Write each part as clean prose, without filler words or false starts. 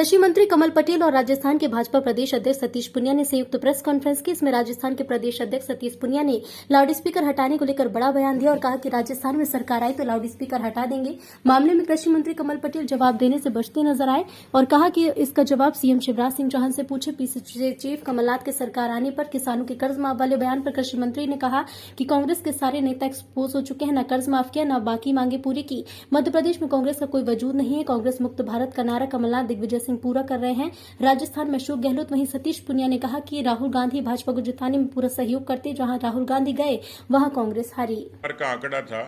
कृषि मंत्री कमल पटेल और राजस्थान के भाजपा प्रदेश अध्यक्ष सतीश पुनिया ने संयुक्त प्रेस कॉन्फ्रेंस की। इसमें राजस्थान के प्रदेश अध्यक्ष सतीश पुनिया ने लाउडस्पीकर हटाने को लेकर बड़ा बयान दिया और कहा कि राजस्थान में सरकार आई तो लाउडस्पीकर हटा देंगे। मामले में कृषि मंत्री कमल पटेल जवाब देने से बचते नजर आए और कहा कि इसका जवाब सीएम शिवराज सिंह चौहान से पूछे। पीसीसी चीफ कमलनाथ के सरकार आने पर किसानों के कर्ज माफ वाले बयान पर कृषि मंत्री ने कहा कि कांग्रेस के सारे नेता एक्सपोज हो चुके हैं, न कर्ज माफ किया न बाकी मांगे पूरी की। मध्य प्रदेश में कांग्रेस का कोई वजूद नहीं है। कांग्रेस मुक्त भारत का नारा कमलनाथ दिग्विजय सिंह पूरा कर रहे हैं। राजस्थान में अशोक गहलोत। वहीं सतीश पुनिया ने कहा कि राहुल गांधी भाजपा को जिताने में पूरा सहयोग करते, जहां राहुल गांधी गए वहां कांग्रेस हारी। का आंकड़ा था,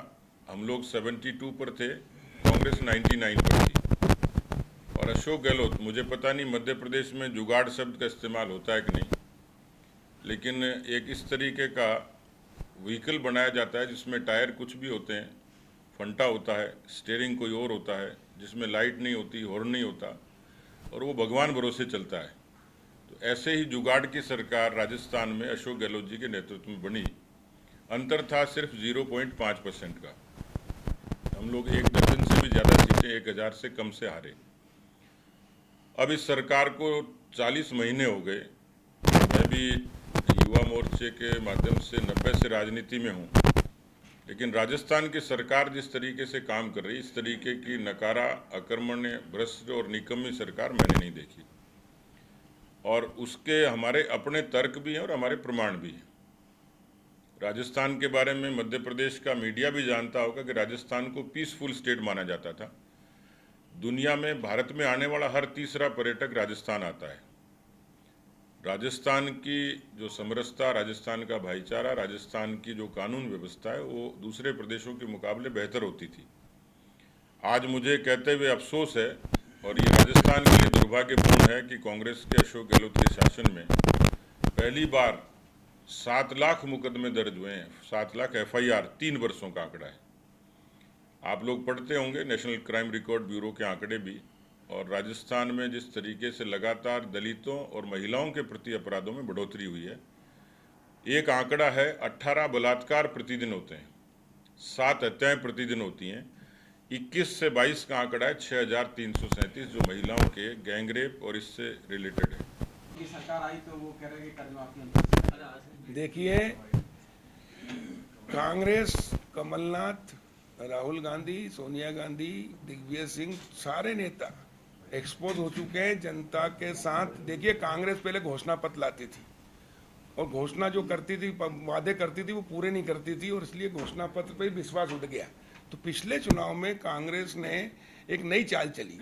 हम लोग 72 पर थे, कांग्रेस 99 पर थी। और अशोक गहलोत, मुझे पता नहीं मध्य प्रदेश में जुगाड़ शब्द का इस्तेमाल होता है कि नहीं, लेकिन एक इस तरीके का व्हीकल बनाया जाता है जिसमें टायर कुछ भी होते हैं, फंटा होता है, स्टीयरिंग कोई और होता है, जिसमें लाइट नहीं होती, हॉर्न नहीं होता, और वो भगवान भरोसे चलता है। तो ऐसे ही जुगाड़ की सरकार राजस्थान में अशोक गहलोत जी के नेतृत्व में बनी। अंतर था सिर्फ 0.5% का। हम लोग 1 दर्जन से भी ज़्यादा सीटें 1000 से कम से हारे। अब इस सरकार को 40 महीने हो गए। मैं भी युवा मोर्चे के माध्यम से 90 से राजनीति में हूँ, लेकिन राजस्थान की सरकार जिस तरीके से काम कर रही, इस तरीके की नकारा, अकर्मण्य, भ्रष्ट और निकम्मी सरकार मैंने नहीं देखी। और उसके हमारे अपने तर्क भी हैं और हमारे प्रमाण भी हैं। राजस्थान के बारे में मध्य प्रदेश का मीडिया भी जानता होगा कि राजस्थान को पीसफुल स्टेट माना जाता था। दुनिया में, भारत में आने वाला हर तीसरा पर्यटक राजस्थान आता है। राजस्थान की जो समरसता, राजस्थान का भाईचारा, राजस्थान की जो कानून व्यवस्था है, वो दूसरे प्रदेशों के मुकाबले बेहतर होती थी। आज मुझे कहते हुए अफसोस है, और ये राजस्थान के लिए दुर्भाग्यपूर्ण है, कि कांग्रेस के अशोक गहलोत के शासन में पहली बार 7 लाख मुकदमे दर्ज हुए हैं। 7 लाख FIR, 3 वर्षों का आंकड़ा है। आप लोग पढ़ते होंगे नेशनल क्राइम रिकॉर्ड ब्यूरो के आंकड़े भी। और राजस्थान में जिस तरीके से लगातार दलितों और महिलाओं के प्रति अपराधों में बढ़ोतरी हुई है। एक आंकड़ा है, 18 बलात्कार प्रतिदिन होते हैं, 7 हत्याएं प्रतिदिन होती हैं। 21 से 22 का आंकड़ा है 6337 जो महिलाओं के गैंगरेप और इससे रिलेटेड है। सरकार आई तो वो कह रहे हैं कर्ज माफी। देखिए, कांग्रेस, कमलनाथ, राहुल गांधी, सोनिया गांधी, दिग्विजय सिंह, सारे नेता एक्सपोज हो चुके हैं जनता के साथ। देखिए, कांग्रेस पहले घोषणा पत्र लाती थी और घोषणा जो करती थी, वादे करती थी, वो पूरे नहीं करती थी, और इसलिए घोषणा पत्र पर विश्वास उठ गया। तो पिछले चुनाव में कांग्रेस ने एक नई चाल चली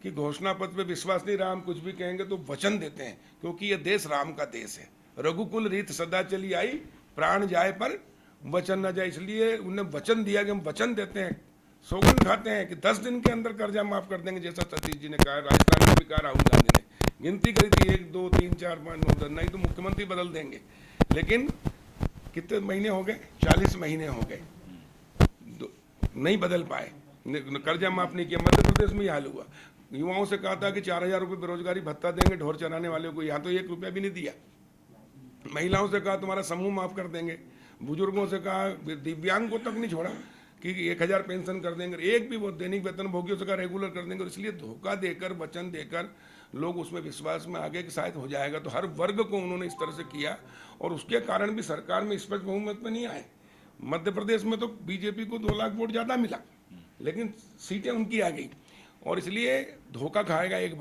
कि घोषणा पत्र पे विश्वास नहीं रहा, हम कुछ भी कहेंगे तो वचन देते हैं, क्योंकि ये देश राम का देश है। रघुकुल रीत सदा चली आई, प्राण जाए पर वचन न जाए। इसलिए उन्हें वचन दिया कि हम वचन देते हैं, सौगंध खाते हैं कि 10 दिन के अंदर कर्जा माफ कर देंगे, जैसा सतीश जी ने कहा। राजस्थान में भी कहा राहुल गांधी ने, गिनती करी थी 1 2 3 4 5 9 10, नहीं तो मुख्यमंत्री बदल देंगे। लेकिन कितने महीने हो गए? 40 महीने हो गए, नहीं बदल पाए, कर्जा माफ नहीं किया। मध्य प्रदेश में यह हाल हुआ। युवाओं से कहा था कि 4000 रुपये बेरोजगारी भत्ता देंगे ढोर चराने वाले को, यहाँ तो 1 रुपया भी नहीं दिया। महिलाओं से कहा तुम्हारा समूह माफ कर देंगे। बुजुर्गों से कहा, दिव्यांग को तक नहीं छोड़ा कि 1000 पेंशन कर देंगे। एक भी वो दैनिक वेतन भोगियों से कहा रेगुलर कर देंगे। इसलिए धोखा देकर, वचन देकर लोग उसमें विश्वास में आ गए कि शायद हो जाएगा। तो हर वर्ग को उन्होंने इस तरह से किया, और उसके कारण भी सरकार में स्पष्ट बहुमत में नहीं आए। मध्य प्रदेश में तो बीजेपी को 2 लाख वोट ज़्यादा मिला, लेकिन सीटें उनकी आ गई। और इसलिए धोखा खाएगा एक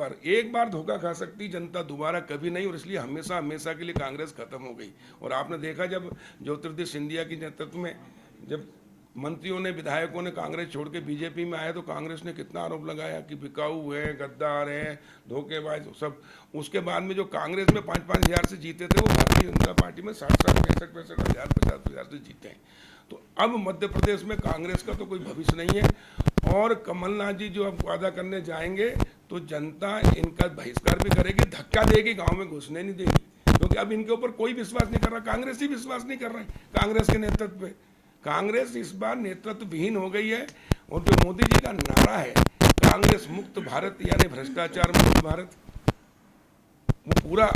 बार धोखा खा सकती जनता, दोबारा कभी नहीं। और इसलिए हमेशा हमेशा के लिए कांग्रेस खत्म हो गई। और आपने देखा, जब ज्योतिरादित्य सिंधिया के नेतृत्व में जब मंत्रियों ने, विधायकों ने कांग्रेस छोड़ के बीजेपी में आए, तो कांग्रेस ने कितना आरोप लगाया कि बिकाऊ है, गद्दार है, धोखेबाज सब। उसके बाद में जो कांग्रेस में 5-5 हज़ार से जीते थे, वो भारतीय जनता पार्टी में 60-60, 65-65 हज़ार, 50-50 से जीते हैं। तो अब मध्य प्रदेश में कांग्रेस का तो कोई भविष्य नहीं है। और कमलनाथ जी जो अब वादा करने जाएंगे, तो जनता इनका बहिष्कार भी करेगी, धक्का देगी, गाँव में घुसने नहीं देगी, क्योंकि अब इनके ऊपर कोई विश्वास नहीं कर रहा। कांग्रेस ही विश्वास नहीं कर रहे हैं कांग्रेस के नेतृत्व पे। कांग्रेस इस बार नेतृत्व विहीन हो गई है। और जो मोदी जी का नारा है, कांग्रेस मुक्त भारत, यानी भ्रष्टाचार मुक्त भारत, वो पूरा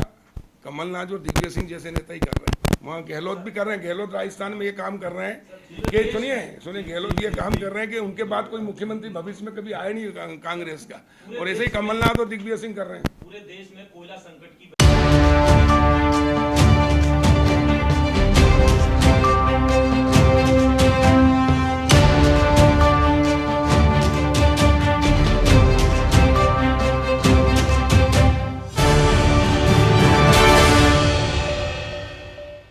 कमलनाथ और दिग्विजय सिंह जैसे नेता ही कर रहे हैं। वहाँ गहलोत भी कर रहे हैं। गहलोत राजस्थान में ये काम कर रहे हैं कि सुनिए गहलोत ये काम कर रहे हैं कि उनके बाद कोई मुख्यमंत्री भविष्य में कभी आया नहीं कांग्रेस का, और ऐसे ही कमलनाथ और दिग्विजय सिंह कर रहे हैं। पूरे देश में कोयला संकट की